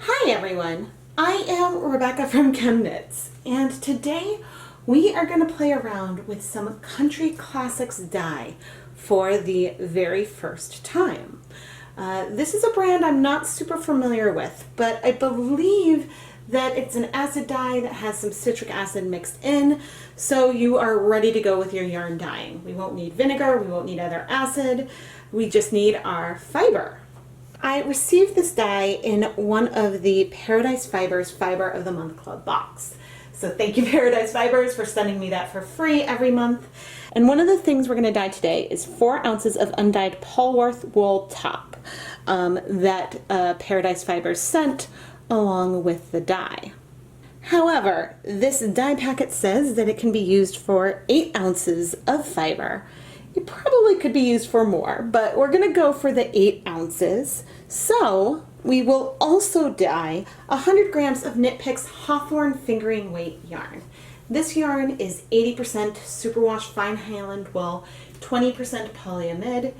Hi everyone, I am Rebecca from ChemKnits, and today we are going to play around with some Country Classics dye for the very first time. This is a brand I'm not super familiar with, but I believe that it's an acid dye that has some citric acid mixed in, so you are ready to go with your yarn dyeing. We won't need vinegar, we won't need other acid, we just need our fiber. I received this dye in one of the Paradise Fibers Fiber of the Month Club box. So thank you Paradise Fibers for sending me that for free every month. And one of the things we're going to dye today is 4 ounces of undyed Polwarth wool top that Paradise Fibers sent along with the dye. However, this dye packet says that it can be used for 8 ounces of fiber. It probably could be used for more, but we're going to go for the 8 ounces. So we will also dye 100 grams of Knit Picks Hawthorne fingering weight yarn. This yarn is 80% superwash fine Highland wool, 20% polyamide,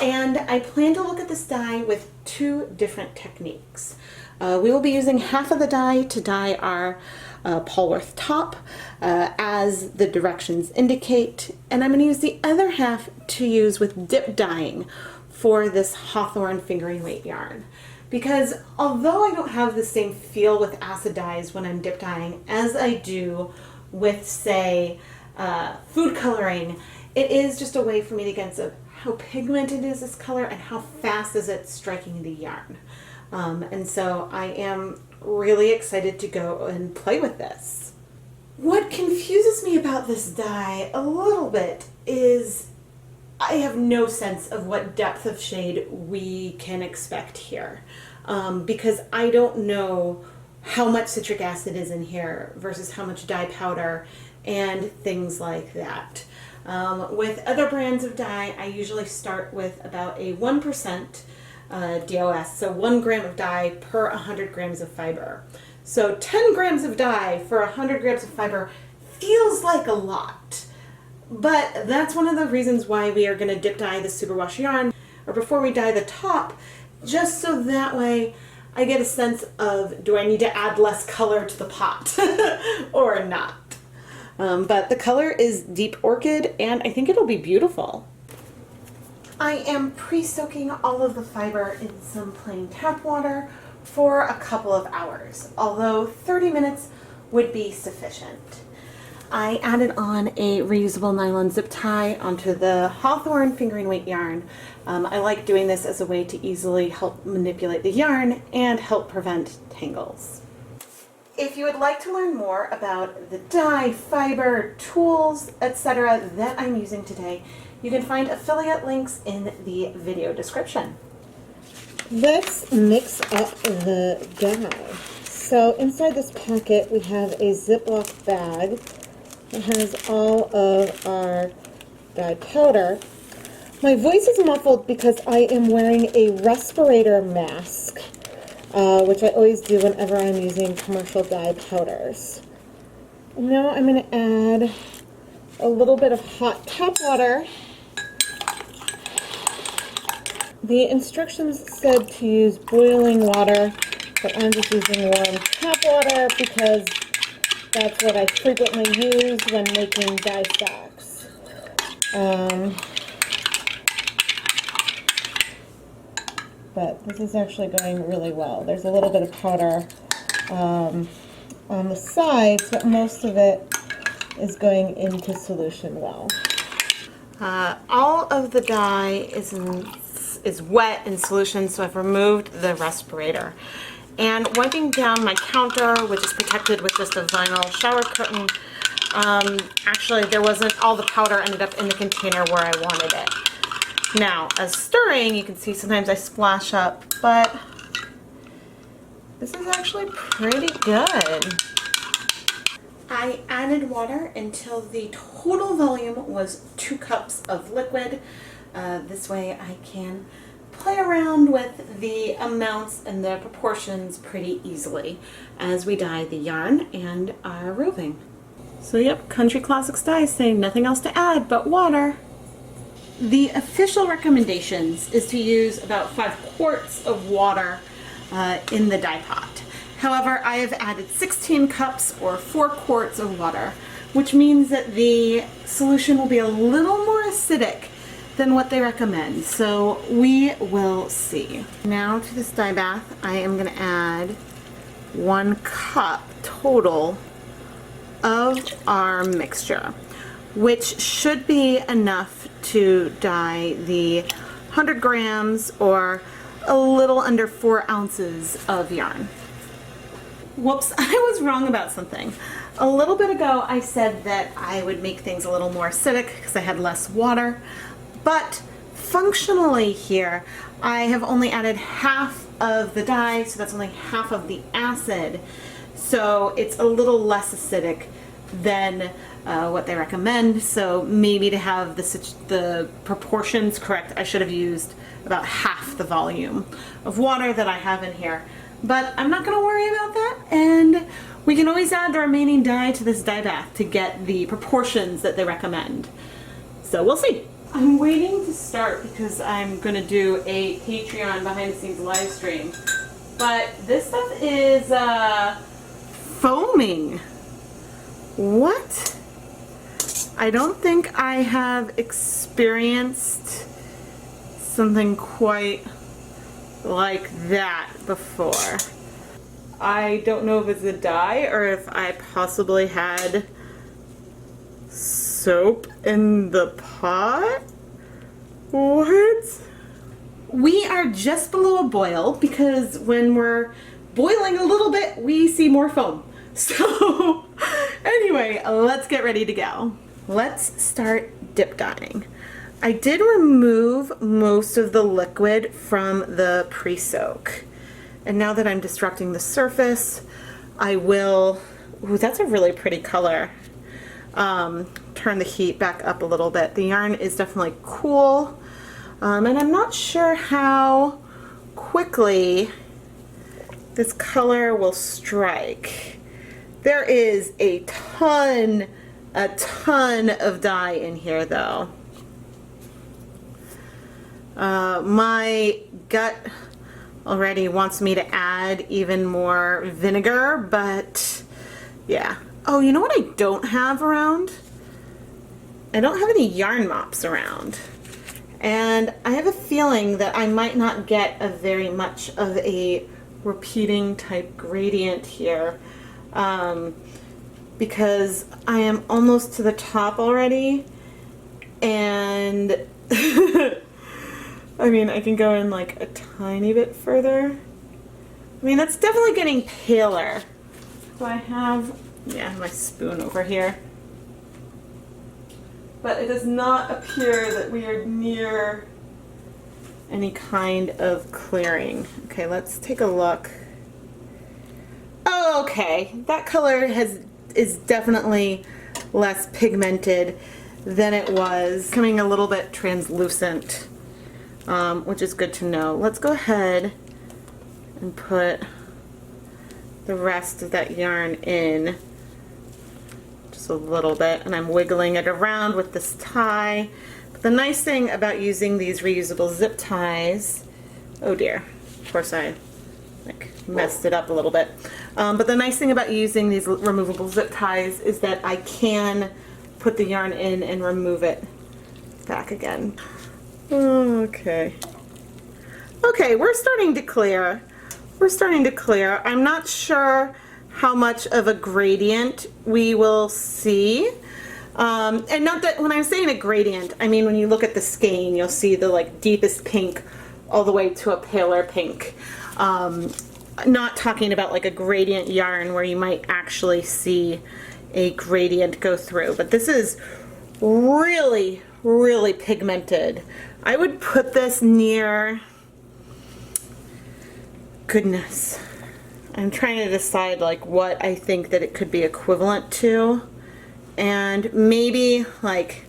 and I plan to look at this dye with 2 different techniques. We will be using half of the dye to dye our Polwarth top as the directions indicate, and I'm going to use the other half to use with dip dyeing for this Hawthorne fingering weight yarn. Because although I don't have the same feel with acid dyes when I'm dip dyeing as I do with, say, food coloring, it is just a way for me to get of how pigmented is this color and how fast is it striking the yarn. And so I am really excited to go and play with this. What confuses me about this dye a little bit is I have no sense of what depth of shade we can expect here, because I don't know how much citric acid is in here versus how much dye powder and things like that. With other brands of dye, I usually start with about a 1% DOS, so 1 gram of dye per 100 grams of fiber. So 10 grams of dye for 100 grams of fiber feels like a lot, but that's one of the reasons why we are going to dip dye the superwash yarn, or before we dye the top, just so that way I get a sense of, do I need to add less color to the pot or not? But the color is Deep Orchid, and I think it'll be beautiful. I am pre-soaking all of the fiber in some plain tap water for a couple of hours, although 30 minutes would be sufficient. I added on a reusable nylon zip tie onto the Hawthorne fingering weight yarn. I like doing this as a way to easily help manipulate the yarn and help prevent tangles. If you would like to learn more about the dye, fiber, tools, etc. that I'm using today, you can find affiliate links in the video description. Let's mix up the dye. So inside this packet we have a Ziploc bag that has all of our dye powder. My voice is muffled because I am wearing a respirator mask, which I always do whenever I'm using commercial dye powders. And now I'm going to add a little bit of hot tap water. The instructions said to use boiling water, but I'm just using warm tap water because that's what I frequently use when making dye stacks. But this is actually going really well. There's a little bit of powder on the sides, but most of it is going into solution well. All of the dye is wet in solution, so I've removed the respirator. And wiping down my counter, which is protected with just a vinyl shower curtain, actually there wasn't, all the powder ended up in the container where I wanted it. Now, as stirring, you can see sometimes I splash up, but this is actually pretty good. I added water until the total volume was 2 cups of liquid. This way I can play around with the amounts and the proportions pretty easily as we dye the yarn and our roving. So yep, Country Classics dyes say nothing else to add but water. The official recommendations is to use about 5 quarts of water in the dye pot. However, I have added 16 cups or 4 quarts of water, which means that the solution will be a little more acidic than what they recommend. So we will see. Now to this dye bath, I am going to add 1 cup total of our mixture, which should be enough to dye the 100 grams or a little under 4 ounces of yarn. Whoops, I was wrong about something. A little bit ago I said that I would make things a little more acidic because I had less water, but functionally here I have only added half of the dye, so that's only half of the acid, so it's a little less acidic than what they recommend. So maybe to have the proportions correct, I should have used about half the volume of water that I have in here. But I'm not going to worry about that, and we can always add the remaining dye to this dye bath to get the proportions that they recommend. So we'll see. I'm waiting to start because I'm going to do a Patreon behind the scenes live stream. But this stuff is foaming. What? I don't think I have experienced something quite like that before. I don't know if it's a dye or if I possibly had soap in the pot. What? We are just below a boil because when we're boiling a little bit, we see more foam. So anyway, let's get ready to go. Let's start dip dyeing. I did remove most of the liquid from the pre-soak. And now that I'm destructing the surface, I will, ooh, that's a really pretty color. Turn the heat back up a little bit. The yarn is definitely cool. And I'm not sure how quickly this color will strike. There is a ton of dye in here though. My gut already wants me to add even more vinegar, but yeah. Oh, you know what I don't have around? I don't have any yarn mops around. And I have a feeling that I might not get a very much of a repeating type gradient here, because I am almost to the top already, and I mean, I can go in like a tiny bit further. I mean, that's definitely getting paler. So I have, yeah, my spoon over here. But it does not appear that we are near any kind of clearing. Okay, let's take a look. Oh, okay. That color is definitely less pigmented than it was. Coming a little bit translucent, which is good to know. Let's go ahead and put the rest of that yarn in. A little bit, and I'm wiggling it around with this tie. But the nice thing about using these reusable zip ties, oh dear, of course I like messed it up a little bit, but the nice thing about using these removable zip ties is that I can put the yarn in and remove it back again. Okay, we're starting to clear. I'm not sure how much of a gradient we will see. And not that when I'm saying a gradient, I mean when you look at the skein, you'll see the like deepest pink all the way to a paler pink. Not talking about like a gradient yarn where you might actually see a gradient go through, but this is really, really pigmented. I would put this near, goodness, I'm trying to decide like what I think that it could be equivalent to, and maybe like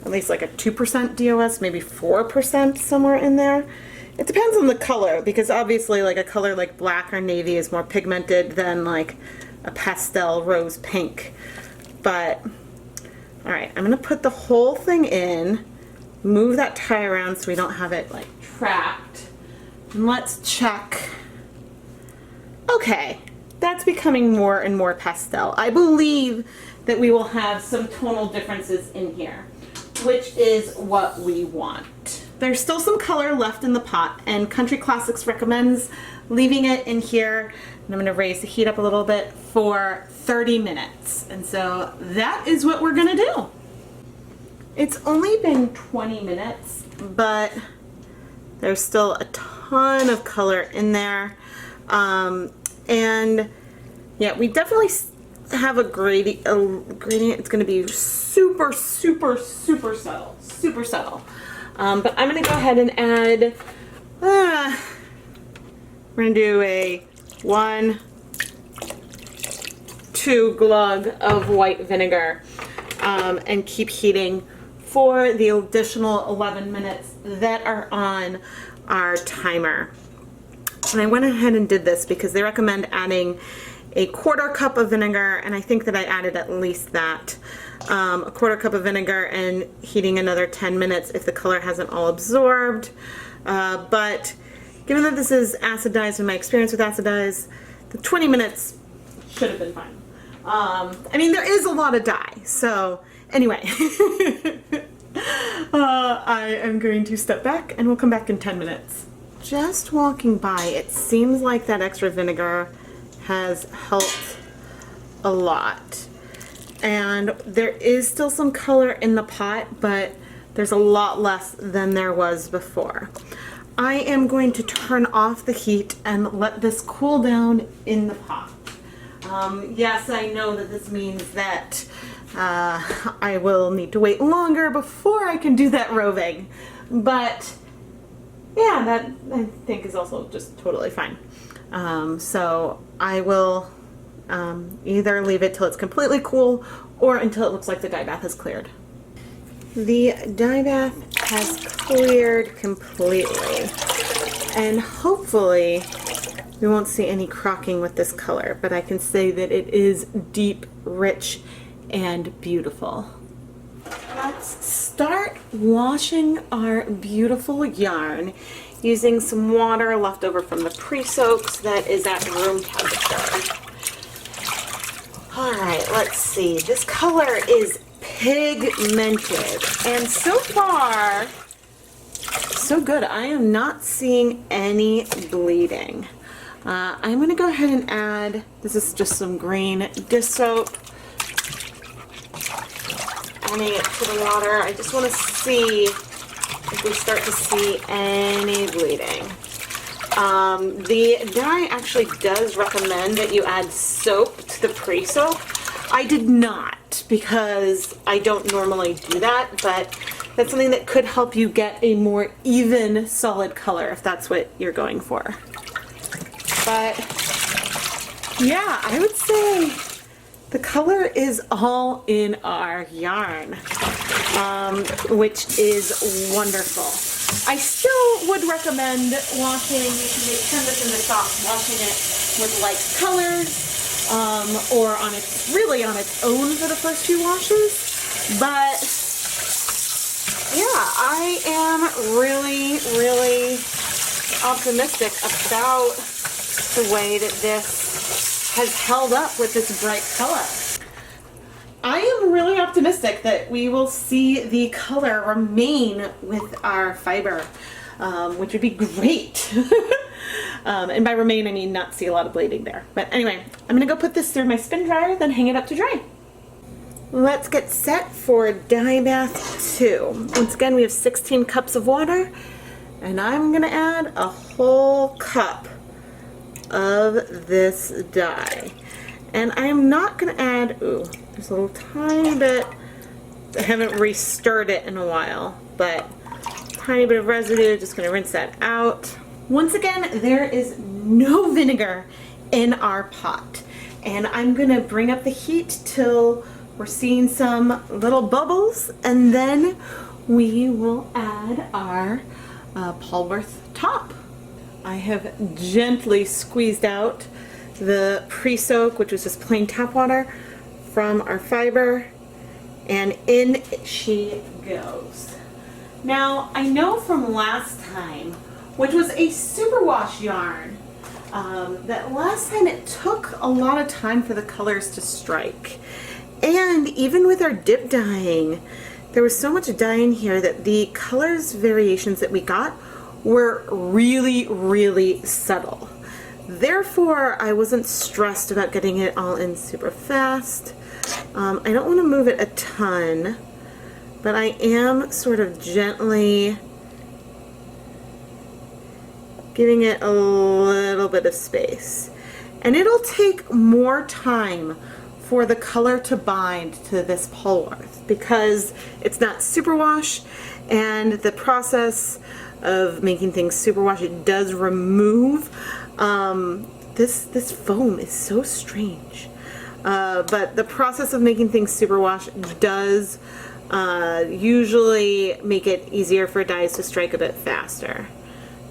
at least like a 2% DOS, maybe 4%, somewhere in there. It depends on the color, because obviously like a color like black or navy is more pigmented than like a pastel rose pink. But all right, I'm gonna put the whole thing in, move that tie around so we don't have it like trapped, and let's check Okay, that's becoming more and more pastel. I believe that we will have some tonal differences in here, which is what we want. There's still some color left in the pot, and Country Classics recommends leaving it in here, and I'm gonna raise the heat up a little bit, for 30 minutes. And so that is what we're gonna do. It's only been 20 minutes, but there's still a ton of color in there. And yeah, we definitely have a gradient. It's going to be super, super, super subtle. Super subtle. But I'm going to go ahead and add, we're going to do a 1-2 glug of white vinegar, and keep heating for the additional 11 minutes that are on our timer. And I went ahead and did this because they recommend adding a 1/4 cup of vinegar, and I think that I added at least that. A 1/4 cup of vinegar and heating another 10 minutes if the color hasn't all absorbed. But given that this is acidized and my experience with acidized, the 20 minutes should have been fine. I mean, there is a lot of dye, so anyway. I am going to step back and we'll come back in 10 minutes. Just walking by, it seems like that extra vinegar has helped a lot. And there is still some color in the pot, but there's a lot less than there was before. I am going to turn off the heat and let this cool down in the pot. Yes, I know that this means that I will need to wait longer before I can do that roving, but yeah, that I think is also just totally fine. So I will either leave it till it's completely cool or until it looks like the dye bath has cleared. The dye bath has cleared completely, and hopefully we won't see any crocking with this color, but I can say that it is deep, rich, and beautiful. Let's start washing our beautiful yarn using some water left over from the pre-soaks that is at room temperature. All right, let's see. This color is pigmented, and so far, so good. I am not seeing any bleeding. I'm going to go ahead and add, this is just some green dish soap. Adding it to the water. I just want to see if we start to see any bleeding. The dye actually does recommend that you add soap to the pre-soak. I did not because I don't normally do that, but that's something that could help you get a more even solid color if that's what you're going for. But yeah, I would say the color is all in our yarn, which is wonderful. I still would recommend washing, you can turn this into soft, washing it with light colors, or on its, really on its own for the first few washes. But yeah, I am really, really optimistic about the way that this has held up with this bright color. I am really optimistic that we will see the color remain with our fiber, which would be great. And by remain, I mean not see a lot of bleeding there. But anyway, I'm gonna go put this through my spin dryer, then hang it up to dry. Let's get set for Dyebath 2. Once again, we have 16 cups of water, and I'm gonna add a whole cup of this dye. And I'm not gonna add, ooh, there's a little tiny bit, I haven't re-stirred it in a while, but tiny bit of residue, just gonna rinse that out. Once again, there is no vinegar in our pot. And I'm gonna bring up the heat till we're seeing some little bubbles, and then we will add our Polwarth top. I have gently squeezed out the pre-soak, which was just plain tap water, from our fiber, and in she goes. Now, I know from last time, which was a superwash yarn, that last time it took a lot of time for the colors to strike. And even with our dip dyeing, there was so much dye in here that the colors variations that we got were really, really subtle. Therefore, I wasn't stressed about getting it all in super fast. I don't want to move it a ton, but I am sort of gently giving it a little bit of space. And it'll take more time for the color to bind to this Polwarth because it's not superwash, and the process of making things superwash, it does remove this foam is so strange. But the process of making things superwash does usually make it easier for dyes to strike a bit faster.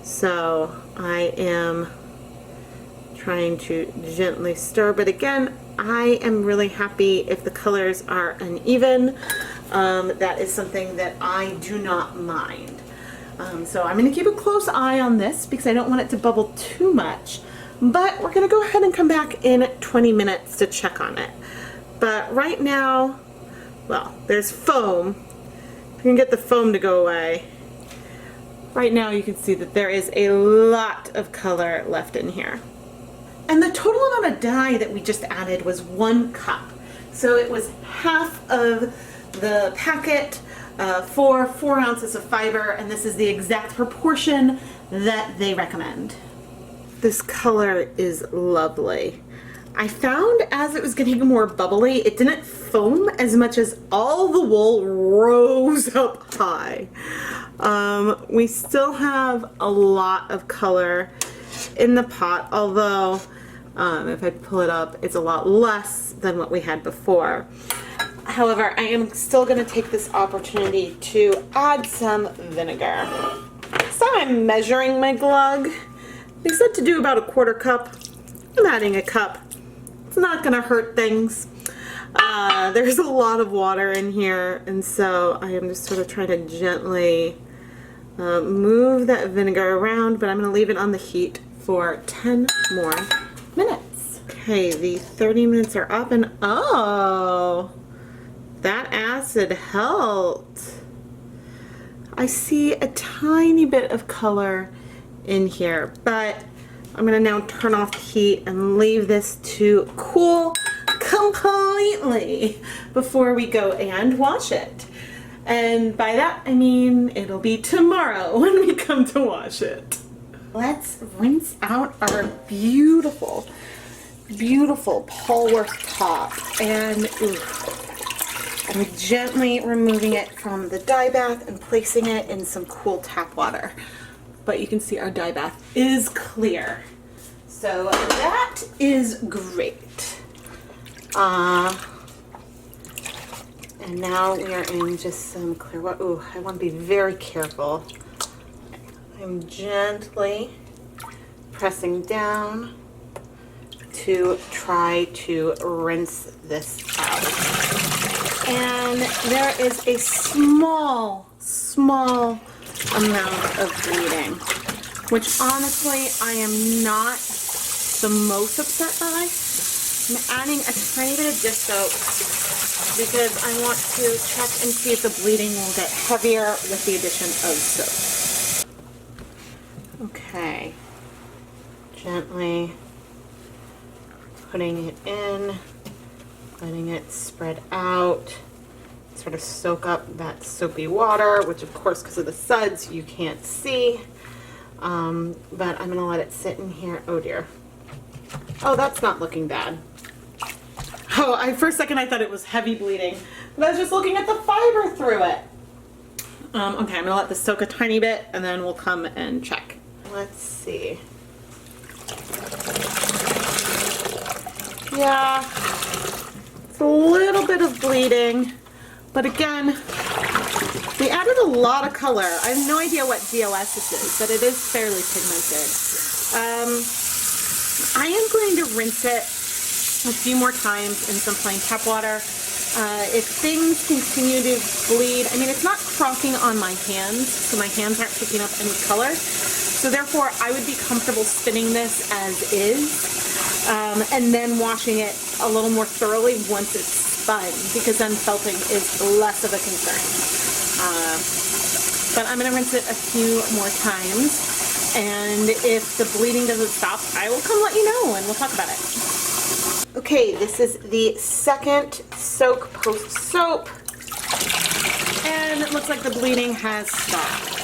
So I am trying to gently stir, but again, I am really happy if the colors are uneven. That is something that I do not mind. So I'm going to keep a close eye on this because I don't want it to bubble too much. But we're going to go ahead and come back in 20 minutes to check on it. But right now, well, there's foam. If you can get the foam to go away. Right now you can see that there is a lot of color left in here. And the total amount of dye that we just added was 1 cup. So it was half of the packet for 4 ounces of fiber, and this is the exact proportion that they recommend. This color is lovely. I found as it was getting more bubbly, it didn't foam as much as all the wool rose up high. We still have a lot of color in the pot, although if I pull it up, it's a lot less than what we had before. However, I am still going to take this opportunity to add some vinegar. So I'm measuring my glug. They said to do about a 1/4 cup. I'm adding a cup. It's not going to hurt things. There's a lot of water in here, and so I am just sort of trying to gently move that vinegar around, but I'm going to leave it on the heat for 10 more minutes. Okay, the 30 minutes are up, and oh, that acid helped. I see a tiny bit of color in here, but I'm going to now turn off the heat and leave this to cool completely before we go and wash it. And by that I mean it'll be tomorrow when we come to wash it. Let's rinse out our beautiful, beautiful Polwarth top, and I'm gently removing it from the Dyebath and placing it in some cool tap water. But you can see our Dyebath is clear. So that is great. And now we are in just some clear water. Ooh, I want to be very careful. I'm gently pressing down to try to rinse this out. And there is a small amount of bleeding, which honestly I am not the most upset by. I'm adding a tiny bit of dish soap because I want to check and see if the bleeding will get heavier with the addition of soap. Okay, gently putting it in, letting it spread out, sort of soak up that soapy water, which of course because of the suds you can't see, but I'm going to let it sit in here. Oh dear. Oh, that's not looking bad. Oh, for a second I thought it was heavy bleeding, but I was just looking at the fiber through it. Okay, I'm going to let this soak a tiny bit and then we'll come and check. Let's see. Yeah, it's a little bit of bleeding, but again, we added a lot of color. I have no idea what DOS this is, but it is fairly pigmented. I am going to rinse it a few more times in some plain tap water. If things continue to bleed, I mean, it's not crocking on my hands, so my hands aren't picking up any color. So therefore, I would be comfortable spinning this as is, and then washing it a little more thoroughly once it's spun, because then felting is less of a concern. But I'm going to rinse it a few more times, and if the bleeding doesn't stop, I will come let you know and we'll talk about it. Okay, this is the second soak post soap, and it looks like the bleeding has stopped.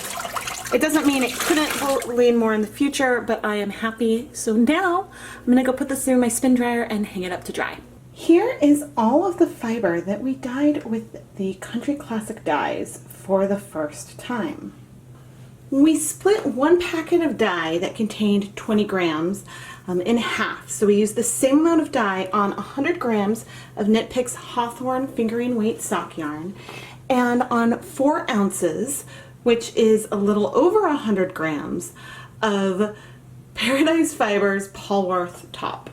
It doesn't mean it couldn't bleed more in the future, but I am happy. So now I'm going to go put this through my spin dryer and hang it up to dry. Here is all of the fiber that we dyed with the Country Classic dyes for the first time. We split one packet of dye that contained 20 grams in half. So we used the same amount of dye on 100 grams of Knit Picks Hawthorne fingering weight sock yarn, and on 4 ounces, which is a little over 100 grams, of Paradise Fibers Polwarth top.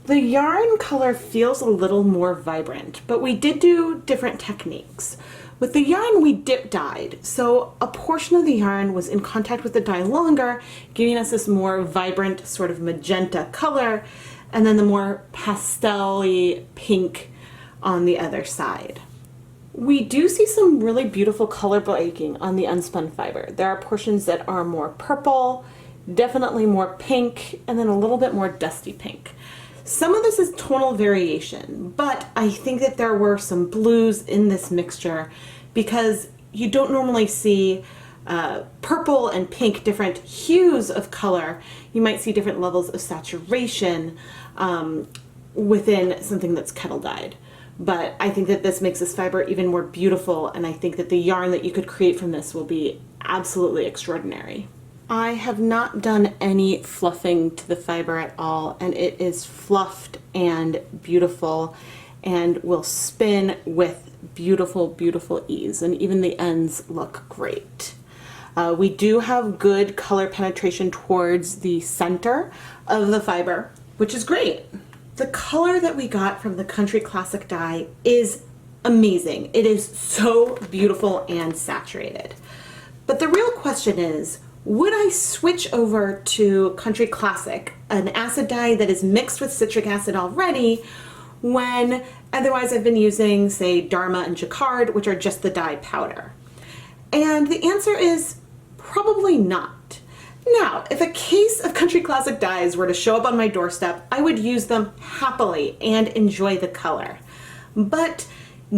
The yarn color feels a little more vibrant, but we did do different techniques. With the yarn, we dip dyed, so a portion of the yarn was in contact with the dye longer, giving us this more vibrant sort of magenta color, and then the more pastel-y pink on the other side. We do see some really beautiful color breaking on the unspun fiber. There are portions that are more purple, definitely more pink, and then a little bit more dusty pink. Some of this is tonal variation, but I think that there were some blues in this mixture because you don't normally see purple and pink, different hues of color. You might see different levels of saturation within something that's kettle dyed. But I think that this makes this fiber even more beautiful, and I think that the yarn that you could create from this will be absolutely extraordinary. I have not done any fluffing to the fiber at all, and it is fluffed and beautiful and will spin with beautiful, beautiful ease, and even the ends look great. We do have good color penetration towards the center of the fiber, which is great. The color that we got from the Country Classic dye is amazing. It is so beautiful and saturated. But the real question is, would I switch over to Country Classic, an acid dye that is mixed with citric acid already, when otherwise I've been using, say, Dharma and Jacquard, which are just the dye powder? And the answer is probably not. Now, if a case of Country Classic dyes were to show up on my doorstep, I would use them happily and enjoy the color. But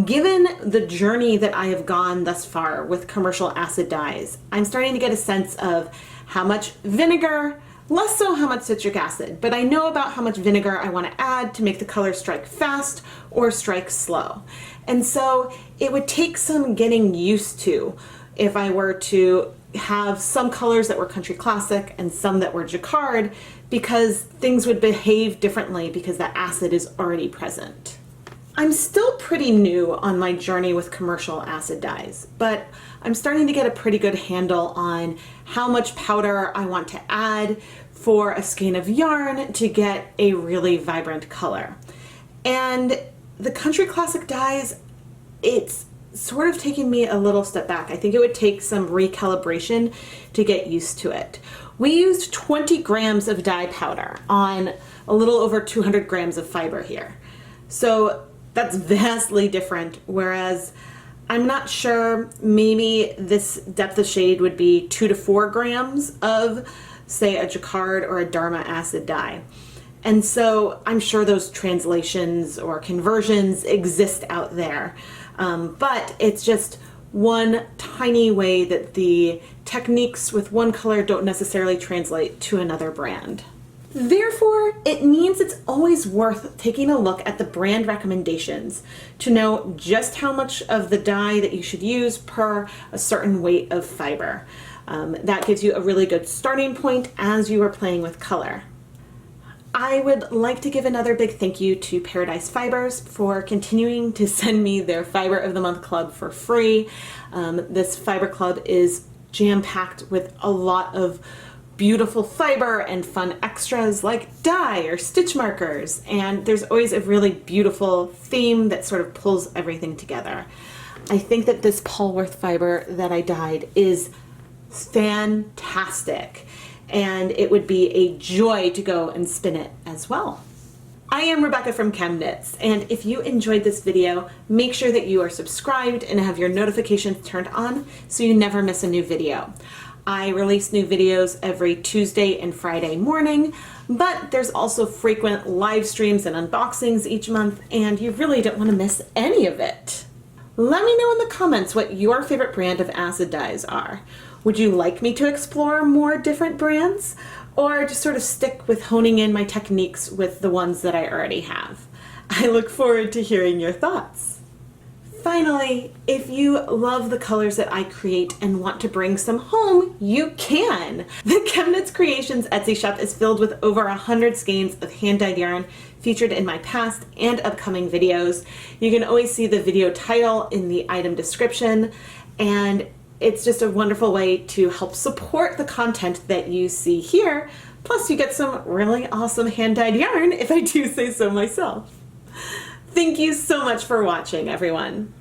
given the journey that I have gone thus far with commercial acid dyes, I'm starting to get a sense of how much vinegar, less so how much citric acid, but I know about how much vinegar I want to add to make the color strike fast or strike slow. And so it would take some getting used to if I were to have some colors that were Country Classic and some that were Jacquard, because things would behave differently because that acid is already present. I'm still pretty new on my journey with commercial acid dyes, but I'm starting to get a pretty good handle on how much powder I want to add for a skein of yarn to get a really vibrant color. And the Country Classic dyes, it's sort of taking me a little step back. I think it would take some recalibration to get used to it. We used 20 grams of dye powder on a little over 200 grams of fiber here. So that's vastly different, whereas I'm not sure, maybe this depth of shade would be 2 to 4 grams of, say, a Jacquard or a Dharma acid dye. And so I'm sure those translations or conversions exist out there. But it's just one tiny way that the techniques with one color don't necessarily translate to another brand. Therefore, it means it's always worth taking a look at the brand recommendations to know just how much of the dye that you should use per a certain weight of fiber. That gives you a really good starting point as you are playing with color. I would like to give another big thank you to Paradise Fibers for continuing to send me their Fiber of the Month Club for free. This fiber club is jam-packed with a lot of beautiful fiber and fun extras like dye or stitch markers, and there's always a really beautiful theme that sort of pulls everything together. I think that this Polwarth fiber that I dyed is fantastic, and it would be a joy to go and spin it as well. I am Rebecca from ChemKnits, and if you enjoyed this video, make sure that you are subscribed and have your notifications turned on so you never miss a new video. I release new videos every Tuesday and Friday morning, but there's also frequent live streams and unboxings each month, and you really don't want to miss any of it. Let me know in the comments what your favorite brand of acid dyes are. Would you like me to explore more different brands? Or just sort of stick with honing in my techniques with the ones that I already have? I look forward to hearing your thoughts. Finally, if you love the colors that I create and want to bring some home, you can! The ChemKnits Creations Etsy shop is filled with over 100 skeins of hand-dyed yarn featured in my past and upcoming videos. You can always see the video title in the item description, and it's just a wonderful way to help support the content that you see here. Plus you get some really awesome hand-dyed yarn, if I do say so myself. Thank you so much for watching, everyone.